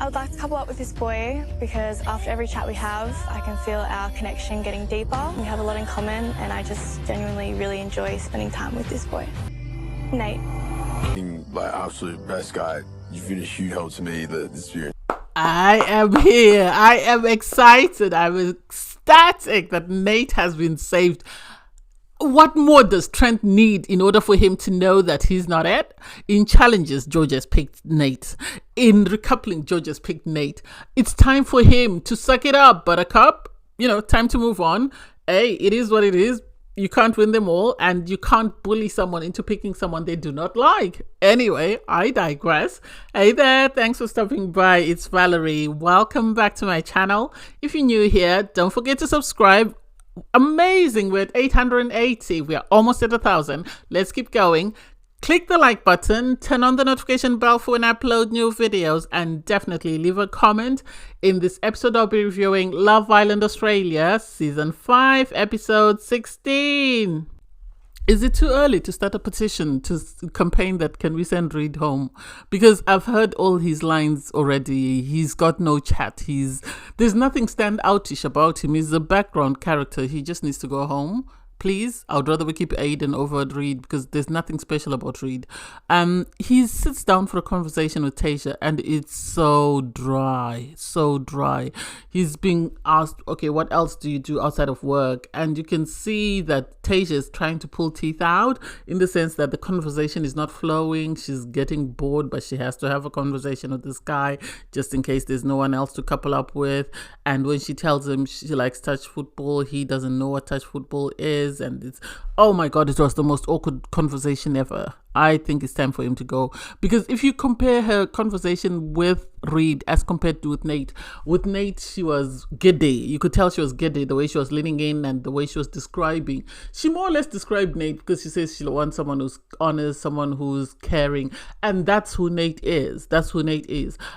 I would like to couple up with this boy because after every chat we have, I can feel our connection getting deeper. We have a lot in common and I just genuinely really enjoy spending time with this boy. Nate. Being like absolute best guy, you've been a huge help to me this year. I am here. I am excited. I'm ecstatic that Nate has been saved. What more does Trent need in order for him to know that he's not it? In challenges, Georgia's picked Nate. In recoupling, Georgia's picked Nate. It's time for him to suck it up, Buttercup. Time to move on. Hey, it is what it is. You can't win them all, and you can't bully someone into picking someone they do not like. Anyway, I digress. Hey there, thanks for stopping by. It's Valerie. Welcome back to my channel. If you're new here, don't forget to subscribe. Amazing, we're at 880. We are almost at 1,000. Let's keep going. Click the like button, turn on the notification bell for when I upload new videos, and definitely leave a comment. In this episode, I'll be reviewing Love Island Australia, Season 5, Episode 16. Is it too early to start a petition to campaign that can we send Reed home? Because I've heard all his lines already. He's got no chat. There's nothing stand-outish about him. He's a background character. He just needs to go home. Please, I would rather we keep Aiden over Reed because there's nothing special about Reed. He sits down for a conversation with Tasha and it's so dry. He's being asked, okay, what else do you do outside of work? And you can see that Tasha is trying to pull teeth out in the sense that the conversation is not flowing. She's getting bored, but she has to have a conversation with this guy just in case there's no one else to couple up with. And when she tells him she likes touch football, he doesn't know what touch football is. And it's, oh my God, it was the most awkward conversation ever. I think it's time for him to go. Because if you compare her conversation with Reed as compared to with Nate, she was giddy. You could tell she was giddy, the way she was leaning in and the way she was describing. She more or less described Nate because she says she wants someone who's honest, someone who's caring. And that's who Nate is.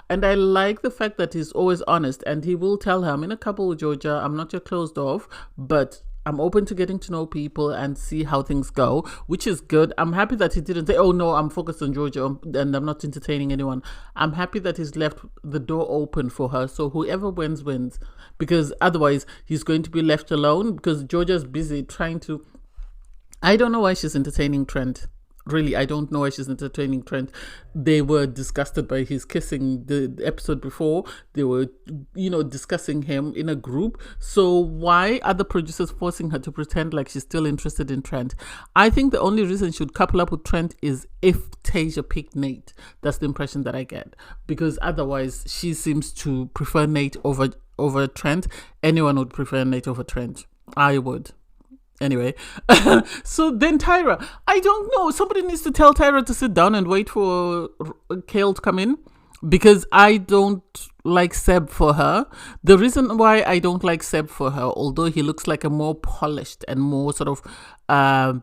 And I like the fact that he's always honest. And he will tell her, I'm in a couple with Georgia. I'm not yet closed off, but I'm open to getting to know people and see how things go, which is good. I'm happy that he didn't say, oh no, I'm focused on Georgia and I'm not entertaining anyone. I'm happy that he's left the door open for her. So whoever wins, wins. Because otherwise he's going to be left alone because Georgia's busy trying to... I don't know why she's entertaining Trent. Really, I don't know why she's entertaining Trent. They were disgusted by his kissing the episode before. They were, discussing him in a group. So why are the producers forcing her to pretend like she's still interested in Trent? I think the only reason she would couple up with Trent is if Tasha picked Nate. That's the impression that I get. Because otherwise, she seems to prefer Nate over Trent. Anyone would prefer Nate over Trent. I would. Anyway, so then Tyra, I don't know. Somebody needs to tell Tyra to sit down and wait for Kale to come in because I don't like Seb for her. The reason why I don't like Seb for her, although he looks like a more polished and more sort of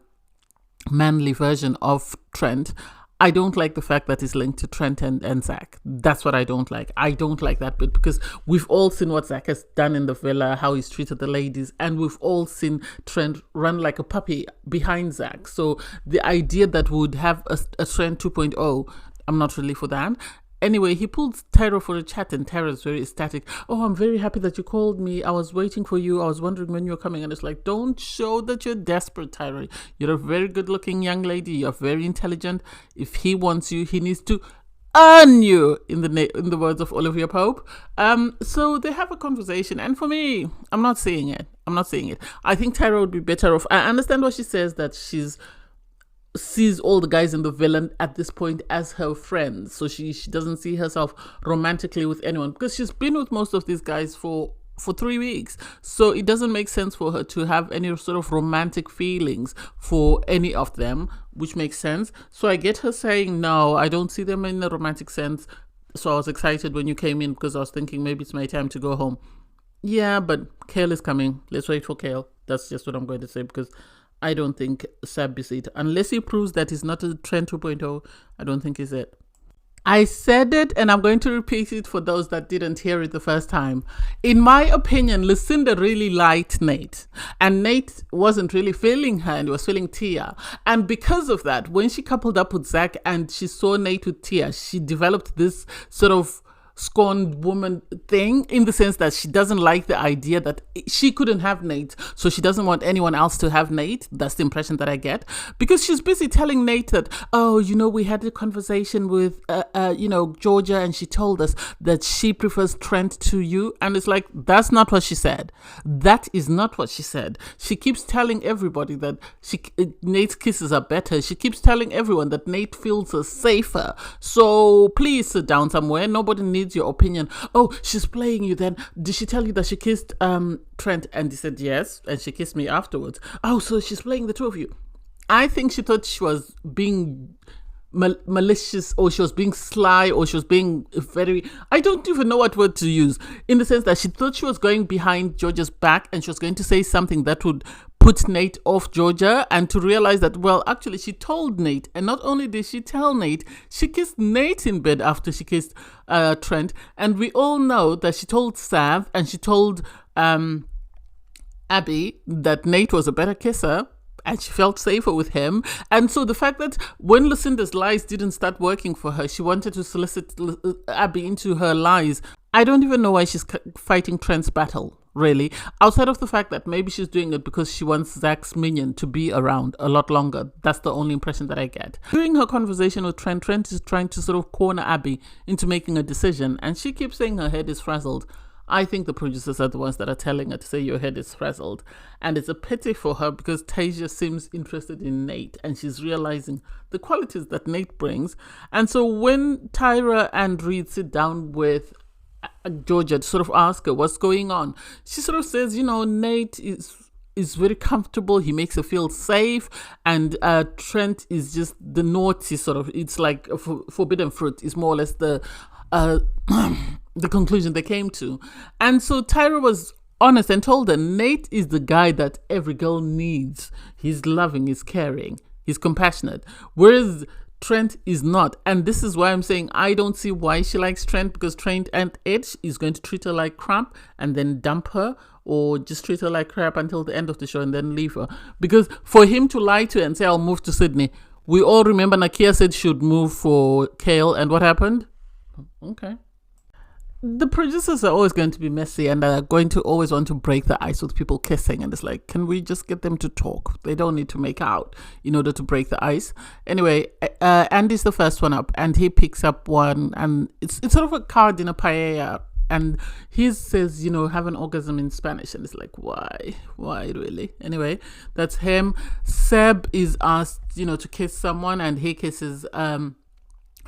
manly version of Trent, I don't like the fact that he's linked to Trent and Zach. That's what I don't like. I don't like that bit because we've all seen what Zach has done in the villa, how he's treated the ladies, and we've all seen Trent run like a puppy behind Zach. So the idea that we would have a Trent 2.0, I'm not really for that. Anyway, he pulled Tyra for a chat and Tyra's very ecstatic. Oh, I'm very happy that you called me. I was waiting for you. I was wondering when you were coming. And it's like, don't show that you're desperate, Tyra. You're a very good looking young lady. You're very intelligent. If he wants you, he needs to earn you, in the words of Olivia Pope. So they have a conversation. And for me, I'm not seeing it. I think Tyra would be better off. I understand what she says, that she's sees all the guys in the villa at this point as her friends, so she doesn't see herself romantically with anyone because she's been with most of these guys for 3 weeks, so it doesn't make sense for her to have any sort of romantic feelings for any of them, which makes sense. So I get her saying no, I don't see them in a romantic sense. So I was excited when you came in because I was thinking maybe it's my time to go home. Yeah, but Kale is coming. Let's wait for Kale. That's just what I'm going to say because I don't think Seb is it. Unless he proves that he's not a Trent 2.0, I don't think he's it. I said it and I'm going to repeat it for those that didn't hear it the first time. In my opinion, Lucinda really liked Nate. And Nate wasn't really feeling her and was feeling Tia. And because of that, when she coupled up with Zach and she saw Nate with Tia, she developed this sort of scorned woman thing, in the sense that she doesn't like the idea that she couldn't have Nate, so she doesn't want anyone else to have Nate. That's the impression that I get, because she's busy telling Nate that, oh, we had a conversation with Georgia, and she told us that she prefers Trent to you. And it's like, that's not what she said. That is not what she said. She keeps telling everybody that Nate's kisses are better. She keeps telling everyone that Nate feels her safer. So please sit down somewhere. Nobody needs your opinion. Oh, she's playing you then. Did she tell you that she kissed Trent? And he said yes, and she kissed me afterwards. Oh, so she's playing the two of you. I think she thought she was being malicious, or she was being sly, or she was being very, I don't even know what word to use, in the sense that she thought she was going behind Georgia's back and she was going to say something that would put Nate off Georgia, and to realize that, well, actually she told Nate, and not only did she tell Nate, she kissed Nate in bed after she kissed Trent. And we all know that she told Sav and she told Abby that Nate was a better kisser, and she felt safer with him. And so the fact that when Lucinda's lies didn't start working for her, she wanted to solicit Abby into her lies. I don't even know why she's fighting Trent's battle, really, outside of the fact that maybe she's doing it because she wants Zach's minion to be around a lot longer. That's the only impression that I get. During her conversation with Trent, Trent is trying to sort of corner Abby into making a decision, and she keeps saying her head is frazzled. I think the producers are the ones that are telling her to say your head is frazzled. And it's a pity for her, because Tasia seems interested in Nate, and she's realizing the qualities that Nate brings. And so when Tyra and Reed sit down with Georgia to sort of ask her what's going on, she sort of says, Nate is very comfortable. He makes her feel safe. And Trent is just the naughty sort of, it's like a forbidden fruit is more or less the conclusion they came to. And so Tyra was honest and told her Nate is the guy that every girl needs. He's loving, he's caring, he's compassionate, whereas Trent is not. And this is why I'm saying I don't see why she likes Trent, because Trent and Edge is going to treat her like crap and then dump her, or just treat her like crap until the end of the show and then leave her. Because for him to lie to her and say, I'll move to Sydney, we all remember Nakia said she would move for Kale, and what happened? Okay. The producers are always going to be messy, and are going to always want to break the ice with people kissing. And it's like, can we just get them to talk? They don't need to make out in order to break the ice. Anyway, Andy's the first one up, and he picks up one, and it's sort of a card in a paella. And he says, have an orgasm in Spanish. And it's like, why? Why really? Anyway, that's him. Seb is asked, to kiss someone, and he kisses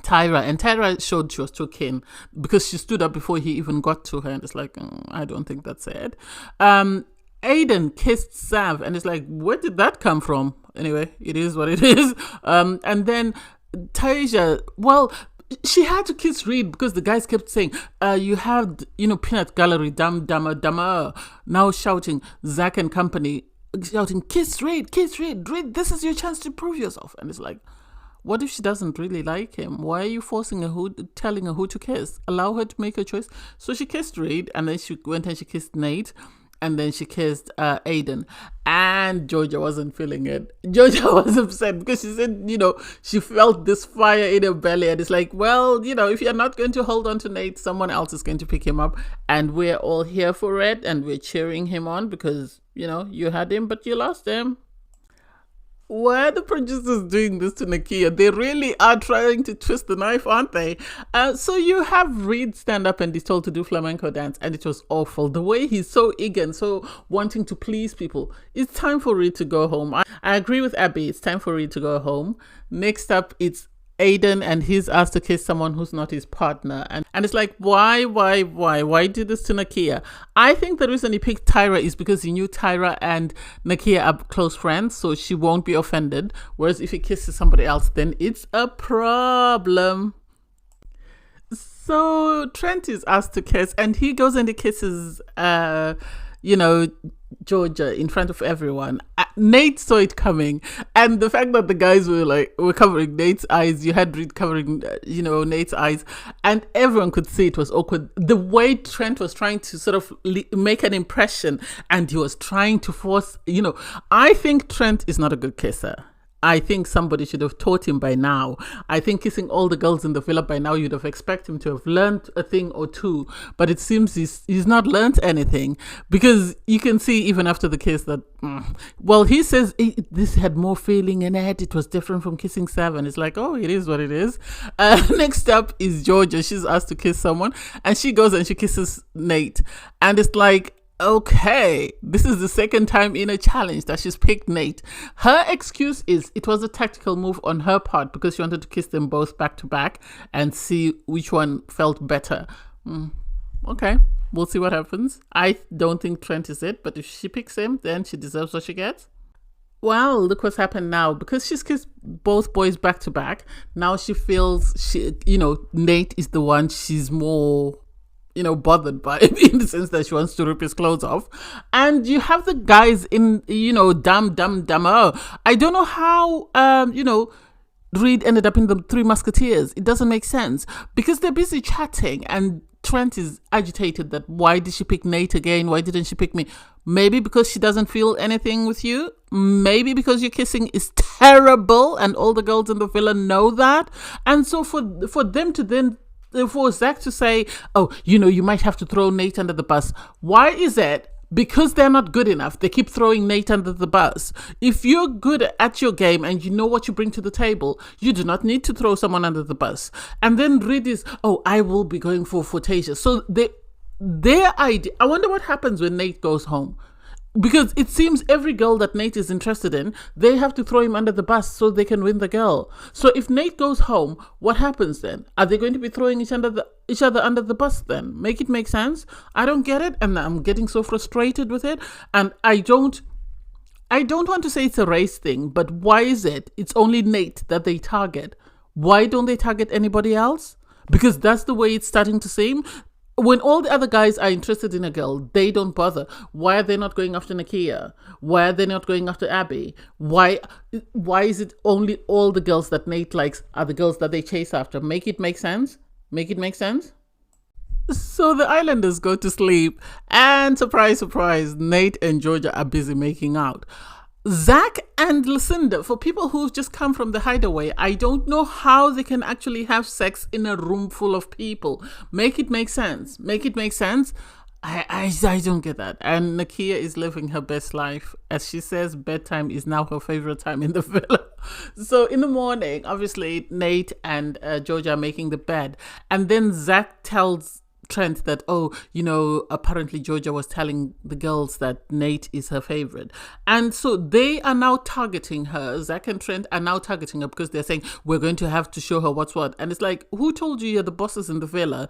Tyra, and Tyra showed she was too keen because she stood up before he even got to her, and it's like, I don't think that's it. Aiden kissed Sav, and it's like, where did that come from? Anyway, it is what it is. And then Tasia, well, she had to kiss Reed because the guys kept saying, you have, peanut gallery, dumber, now shouting, Zach and company, shouting, kiss Reed, Reed, this is your chance to prove yourself. And it's like, what if she doesn't really like him? Why are you forcing her, telling her who to kiss? Allow her to make her choice. So she kissed Reed, and then she went and she kissed Nate, and then she kissed Aiden. And Georgia wasn't feeling it. Georgia was upset because she said, she felt this fire in her belly. And it's like, well, if you're not going to hold on to Nate, someone else is going to pick him up. And we're all here for it, and we're cheering him on because, you had him, but you lost him. Why are the producers doing this to Nakia? They really are trying to twist the knife, aren't they? So you have Reed stand up and he's told to do flamenco dance, and it was awful. The way he's so eager and so wanting to please people. It's time for Reed to go home. I agree with Abby. It's time for Reed to go home. Next up, it's Aiden, and he's asked to kiss someone who's not his partner. And it's like, why do this to Nakia? I think the reason he picked Tyra is because he knew Tyra and Nakia are close friends, so she won't be offended. Whereas if he kisses somebody else, then it's a problem. So Trent is asked to kiss, and he goes and he kisses, Georgia in front of everyone. Nate saw it coming, and the fact that the guys were covering Nate's eyes, you had Reed covering Nate's eyes, and everyone could see it was awkward. The way Trent was trying to sort of make an impression, and he was trying to force, I think Trent is not a good kisser. I think somebody should have taught him by now. I think kissing all the girls in the villa by now, you'd have expected him to have learned a thing or two. But it seems he's not learned anything, because you can see even after the kiss that, well, he says this had more feeling in it. It was different from kissing 7. It's like, oh, it is what it is. Next up is Georgia. She's asked to kiss someone, and she goes and she kisses Nate. And it's like, okay, this is the second time in a challenge that she's picked Nate. Her excuse is it was a tactical move on her part because she wanted to kiss them both back to back and see which one felt better. Okay, we'll see what happens. I don't think Trent is it, but if she picks him, then she deserves what she gets. Well, look what's happened now. Because she's kissed both boys back to back, now she feels Nate is the one she's more bothered by, in the sense that she wants to rip his clothes off. And you have the guys in, dumber. I don't know how, Reed ended up in the Three Musketeers. It doesn't make sense because they're busy chatting and Trent is agitated that why did she pick Nate again? Why didn't she pick me? Maybe because she doesn't feel anything with you. Maybe because your kissing is terrible and all the girls in the villa know that. And so for them to then, for Zach to say, oh, you might have to throw Nate under the bus. Why is it? Because they're not good enough. They keep throwing Nate under the bus. If you're good at your game and you know what you bring to the table, you do not need to throw someone under the bus. And then Reed is, oh, I will be going for Tasia. So their idea, I wonder what happens when Nate goes home. Because it seems every girl that Nate is interested in, they have to throw him under the bus so they can win the girl. So if Nate goes home, what happens then? Are they going to be throwing each other under the bus then? Make it make sense? I don't get it, and I'm getting so frustrated with it. And I don't want to say it's a race thing, but why is it? It's only Nate that they target. Why don't they target anybody else? Because that's the way it's starting to seem. When all the other guys are interested in a girl, they don't bother. Why are they not going after Nakia? Why are they not going after Abby? Why is it only all the girls that Nate likes are the girls that they chase after? Make it make sense? Make it make sense? So the Islanders go to sleep, and surprise, surprise, Nate and Georgia are busy making out. Zach and Lucinda, for people who've just come from the hideaway, I don't know how they can actually have sex in a room full of people. Make it make sense. Make it make sense. I don't get that. And Nakia is living her best life. As she says, bedtime is now her favorite time in the villa. So in the morning, obviously, Nate and Georgia are making the bed. And then Zach tells Trent that, apparently Georgia was telling the girls that Nate is her favorite. And so they are now targeting her. Zach and Trent are now targeting her because they're saying, we're going to have to show her what's what. And it's like, who told you you're the bosses in the villa?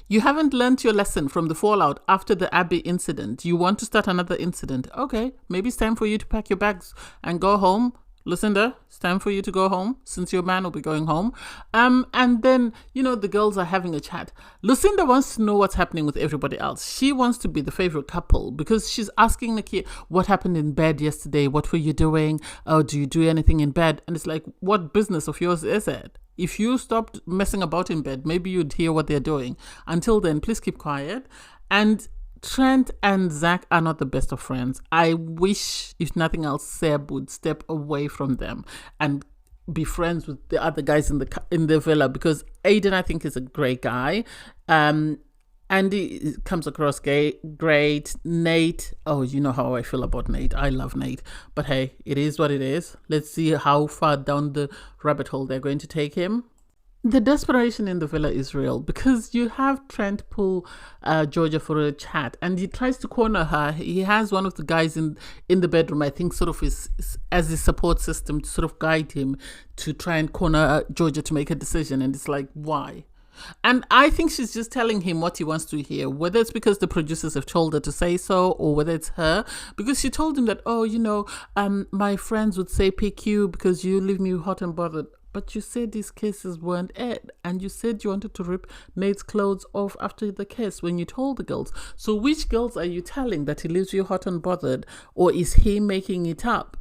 You haven't learned your lesson from the fallout after the Abby incident. You want to start another incident. Okay, maybe it's time for you to pack your bags and go home. Lucinda, it's time for you to go home since your man will be going home. And then, the girls are having a chat. Lucinda wants to know what's happening with everybody else. She wants to be the favorite couple because she's asking Nakia, what happened in bed yesterday? What were you doing? Oh, do you do anything in bed? And it's like, what business of yours is it? If you stopped messing about in bed, maybe you'd hear what they're doing. Until then, please keep quiet. And Trent and Zach are not the best of friends. I wish, if nothing else, Seb would step away from them and be friends with the other guys in the villa, because Aiden, I think, is a great guy. Andy comes across great. Nate, oh, you know how I feel about Nate. I love Nate. But hey, it is what it is. Let's see how far down the rabbit hole they're going to take him. The desperation in the villa is real because you have Trent pull Georgia for a chat and he tries to corner her. He has one of the guys in the bedroom, I think, sort of as his support system to sort of guide him to try and corner Georgia to make a decision. And it's like, why? And I think she's just telling him what he wants to hear, whether it's because the producers have told her to say so or whether it's her, because she told him that, my friends would say PQ because you leave me hot and bothered. But you said these cases weren't it, and you said you wanted to rip Nate's clothes off after the kiss when you told the girls. So which girls are you telling that he leaves you hot and bothered, or is he making it up?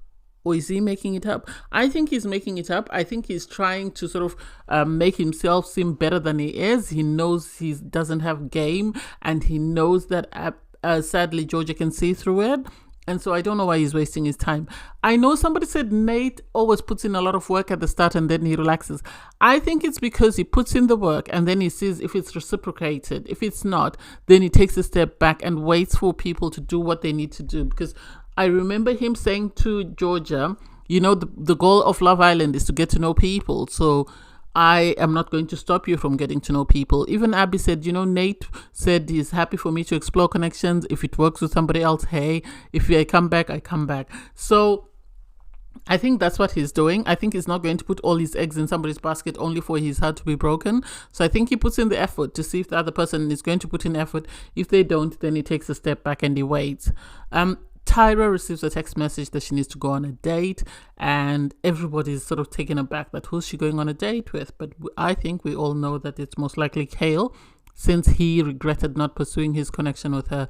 I think he's making it up. I think he's trying to sort of make himself seem better than he is. He knows he doesn't have game, and he knows that sadly Georgia can see through it. And so I don't know why he's wasting his time. I know somebody said Nate always puts in a lot of work at the start and then he relaxes. I think it's because he puts in the work and then he sees if it's reciprocated. If it's not, then he takes a step back and waits for people to do what they need to do. Because I remember him saying to Georgia, the goal of Love Island is to get to know people. So I am not going to stop you from getting to know people. Even Abby said, Nate said he's happy for me to explore connections. If it works with somebody else, hey, if I come back, I come back. So I think that's what he's doing. I think he's not going to put all his eggs in somebody's basket only for his heart to be broken. So I think he puts in the effort to see if the other person is going to put in effort. If they don't, then he takes a step back and he waits. Tyra receives a text message that she needs to go on a date, and everybody's sort of taken aback that who's she going on a date with. But I think we all know that it's most likely Kale, since he regretted not pursuing his connection with her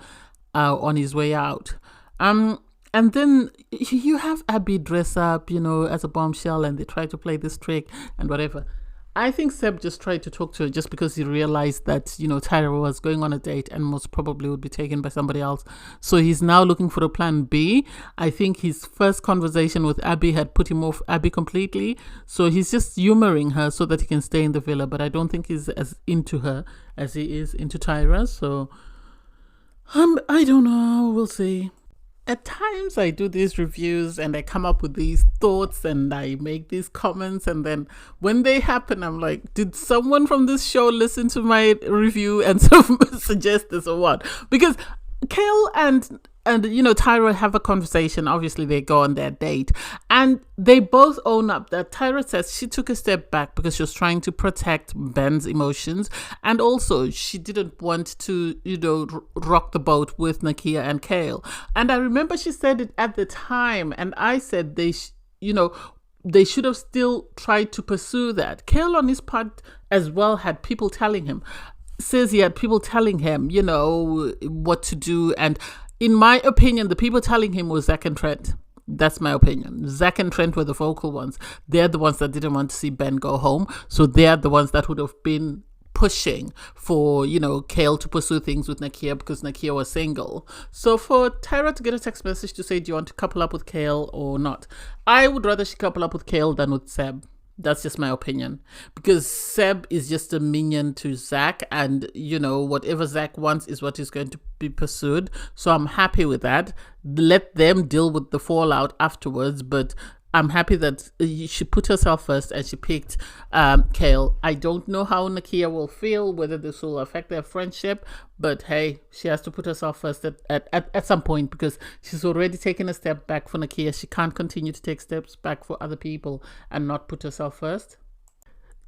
on his way out. And then you have Abby dress up, as a bombshell, and they try to play this trick and whatever. I think Seb just tried to talk to her just because he realized that, Tyra was going on a date and most probably would be taken by somebody else. So he's now looking for a plan B. I think his first conversation with Abby had put him off Abby completely. So he's just humoring her so that he can stay in the villa. But I don't think he's as into her as he is into Tyra. So I don't know. We'll see. At times I do these reviews and I come up with these thoughts and I make these comments, and then when they happen I'm like, did someone from this show listen to my review and suggest this or what? Because Kale and Tyra have a conversation. Obviously they go on their date and they both own up that Tyra says she took a step back because she was trying to protect Ben's emotions, and also she didn't want to rock the boat with Nakia and Kale. And I remember she said it at the time, and I said they should have still tried to pursue that. Kale on his part as well had people telling him, says he had people telling him what to do. And in my opinion, the people telling him was Zach and Trent. That's my opinion. Zach and Trent were the vocal ones. They're the ones that didn't want to see Ben go home. So they're the ones that would have been pushing for, Kale to pursue things with Nakia because Nakia was single. So for Tyra to get a text message to say, do you want to couple up with Kale or not? I would rather she couple up with Kale than with Seb. That's just my opinion, because Seb is just a minion to Zach, and whatever Zach wants is what is going to be pursued. So I'm happy with that. Let them deal with the fallout afterwards, but I'm happy that she put herself first and she picked Kale. I don't know how Nakia will feel, whether this will affect their friendship, but hey, she has to put herself first at some point, because she's already taken a step back for Nakia. She can't continue to take steps back for other people and not put herself first.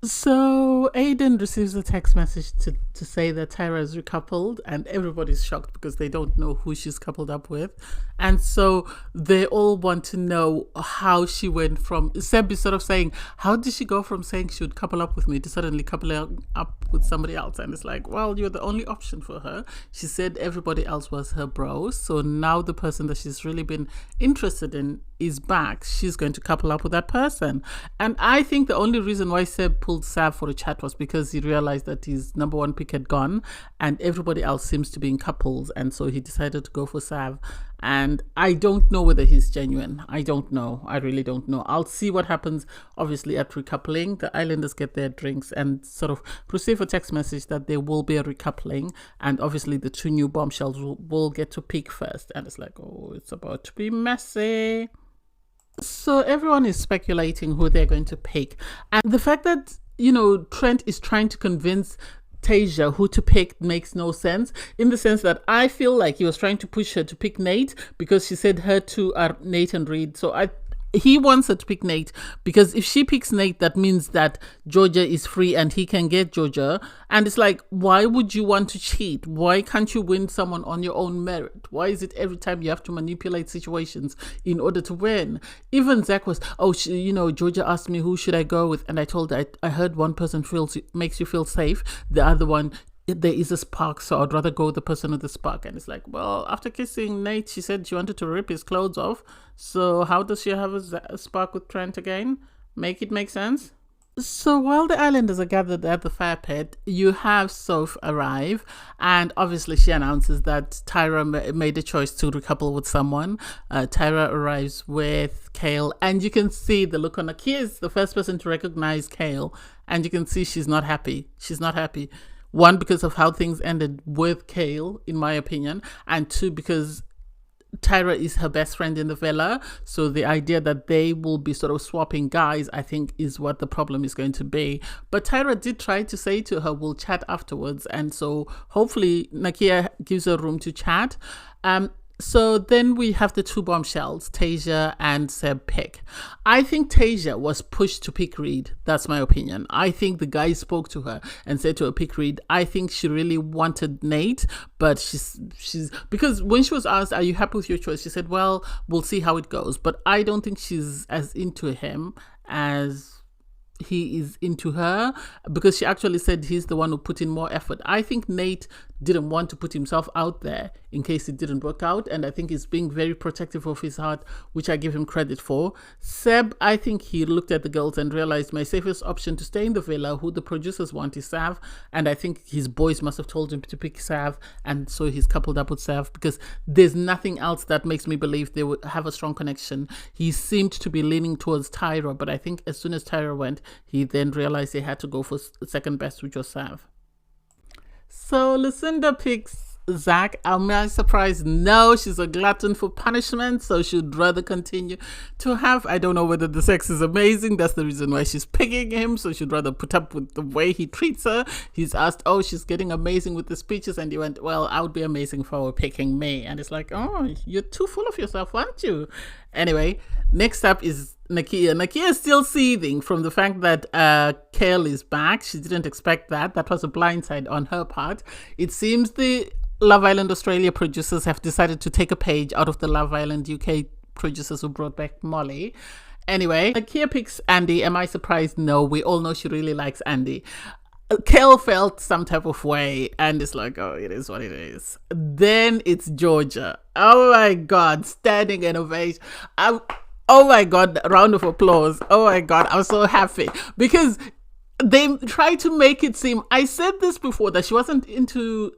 So Aiden receives a text message to say that Tyra is recoupled, and everybody's shocked because they don't know who she's coupled up with. And so they all want to know how she went from, Seb is sort of saying, how did she go from saying she would couple up with me to suddenly coupling up with somebody else? And it's like, well, you're the only option for her. She said everybody else was her bro. So now the person that she's really been interested in is back. She's going to couple up with that person. And I think the only reason why Seb pulled Sav for a chat was because he realized that his number one pick had gone and everybody else seems to be in couples, and so he decided to go for Sav. And I don't know whether he's genuine. I don't know. I really don't know. I'll see what happens, obviously, at recoupling. The Islanders get their drinks and sort of receive a text message that there will be a recoupling. And obviously, the two new bombshells will get to pick first. And it's like, oh, it's about to be messy. So everyone is speculating who they're going to pick. And the fact that, Trent is trying to convince Tasia who to pick makes no sense, in the sense that I feel like he was trying to push her to pick Nate because she said her two are Nate and Reed. So he wants her to pick Nate, because if she picks Nate, that means that Georgia is free and he can get Georgia. And it's like, why would you want to cheat? Why can't you win someone on your own merit? Why is it every time you have to manipulate situations in order to win? Even Zach was, Georgia asked me who should I go with, and I told her I heard one person makes you feel safe, the other one, there is a spark, so I'd rather go with the person with the spark. And it's like, well, after kissing Nate, she said she wanted to rip his clothes off. So how does she have a spark with Trent again? Make it make sense? So while the islanders are gathered at the fire pit, you have Soph arrive, and obviously she announces that Tyra made a choice to recouple with someone. Tyra arrives with Kale, and you can see the look on her. Nakia is the first person to recognize Kale, and you can see she's not happy. She's not happy. One, because of how things ended with Kale, in my opinion, and two, because Tyra is her best friend in the villa, so the idea that they will be sort of swapping guys, I think, is what the problem is going to be. But Tyra did try to say to her, we'll chat afterwards, and so hopefully Nakia gives her room to chat. So then we have the two bombshells, Tasia and Seb pick. I think Tasia was pushed to pick Reed. That's my opinion. I think the guy spoke to her and said to her, pick Reed. I think she really wanted Nate, but she's because when she was asked, are you happy with your choice? She said, well, we'll see how it goes. But I don't think she's as into him as he is into her, because she actually said he's the one who put in more effort. I think Nate didn't want to put himself out there in case it didn't work out, and I think he's being very protective of his heart, which I give him credit for. Seb, I think he looked at the girls and realized my safest option to stay in the villa, who the producers want, is Sav, and I think his boys must have told him to pick Sav, and so he's coupled up with Sav, because there's nothing else that makes me believe they would have a strong connection. He seemed to be leaning towards Tyra, but I think as soon as Tyra went, he then realized they had to go for second best, which was Sav. So Lucinda picks Zach. Am I surprised? No, she's a glutton for punishment, so she'd rather continue to have, I don't know whether the sex is amazing, that's the reason why she's picking him, so she'd rather put up with the way he treats her. He's asked, oh, she's getting amazing with the speeches, and he went, well, I would be amazing if I were picking me. And it's like, oh, you're too full of yourself, aren't you? Anyway, next up is Nakia. Nakia is still seething from the fact that Kale is back. She didn't expect that. That was a blindside on her part. It seems the Love Island Australia producers have decided to take a page out of the Love Island UK producers who brought back Molly. Anyway, Nakia picks Andy. Am I surprised? No, we all know she really likes Andy. Kale felt some type of way, and it's like, oh, it is what it is. Then it's Georgia. Oh my God, standing ovation. Oh my God, round of applause. Oh my God, I'm so happy because they tried to make it seem, I said this before, that she wasn't into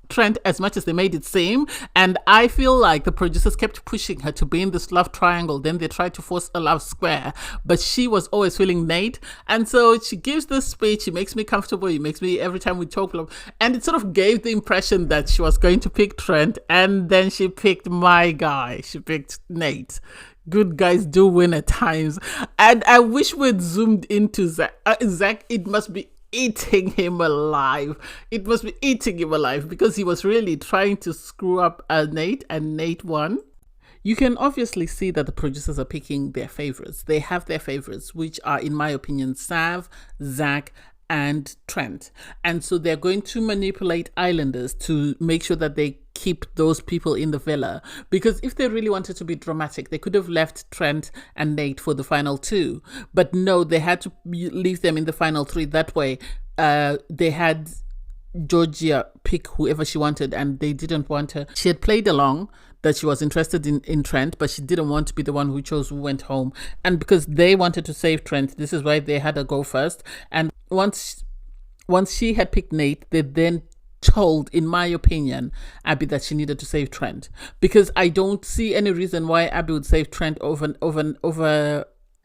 Trent as much as they made it seem, and I feel like the producers kept pushing her to be in this love triangle. Then they tried to force a love square, but she was always feeling Nate, and so she gives this speech. She makes me comfortable. It makes me, every time we talk, and it sort of gave the impression that she was going to pick Trent, and then she picked my guy. She picked Nate. Good guys do win at times, and I wish we'd zoomed into Zach. Zach, it must be eating him alive. It must be eating him alive because he was really trying to screw up Nate, and Nate won. You can obviously see that the producers are picking their favorites. They have their favorites, which are, in my opinion, Sav, Zach, and Trent. And so they're going to manipulate Islanders to make sure that they keep those people in the villa, because if they really wanted to be dramatic, they could have left Trent and Nate for the final two, but no, they had to leave them in the final three. That way they had Georgia pick whoever she wanted, and they didn't want her. She had played along that she was interested in Trent, but she didn't want to be the one who chose who went home. And because they wanted to save Trent, this is why they had her go first. And once she had picked Nate, they then told, in my opinion, Abby that she needed to save Trent, because I don't see any reason why Abby would save Trent over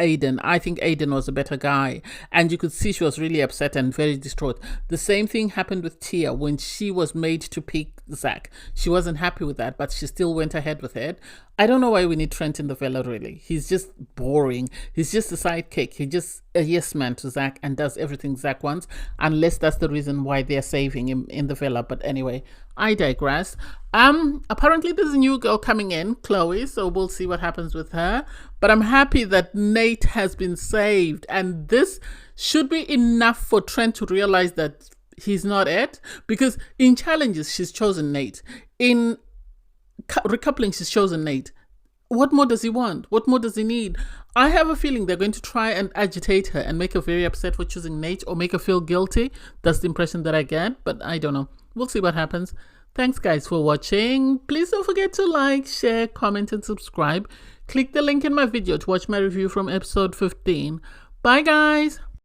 Aiden. I think Aiden was a better guy, and you could see she was really upset and very distraught. The same thing happened with Tia when she was made to pick Zach. She wasn't happy with that, but she still went ahead with it. I don't know why we need Trent in the villa, really. He's just boring. He's just a sidekick. He's just a yes man to Zach and does everything Zach wants, unless that's the reason why they're saving him in the villa. But anyway, I digress. Apparently there's a new girl coming in, Chloe, so we'll see what happens with her. But I'm happy that Nate has been saved, and this should be enough for Trent to realize that he's not it, because in challenges she's chosen Nate. In recoupling, she's chosen Nate. What more does he want? What more does he need? I have a feeling they're going to try and agitate her and make her very upset for choosing Nate, or make her feel guilty. That's the impression that I get, but I don't know. We'll see what happens. Thanks guys for watching. Please don't forget to like, share, comment and subscribe. Click the link in my video to watch my review from episode 15. Bye guys.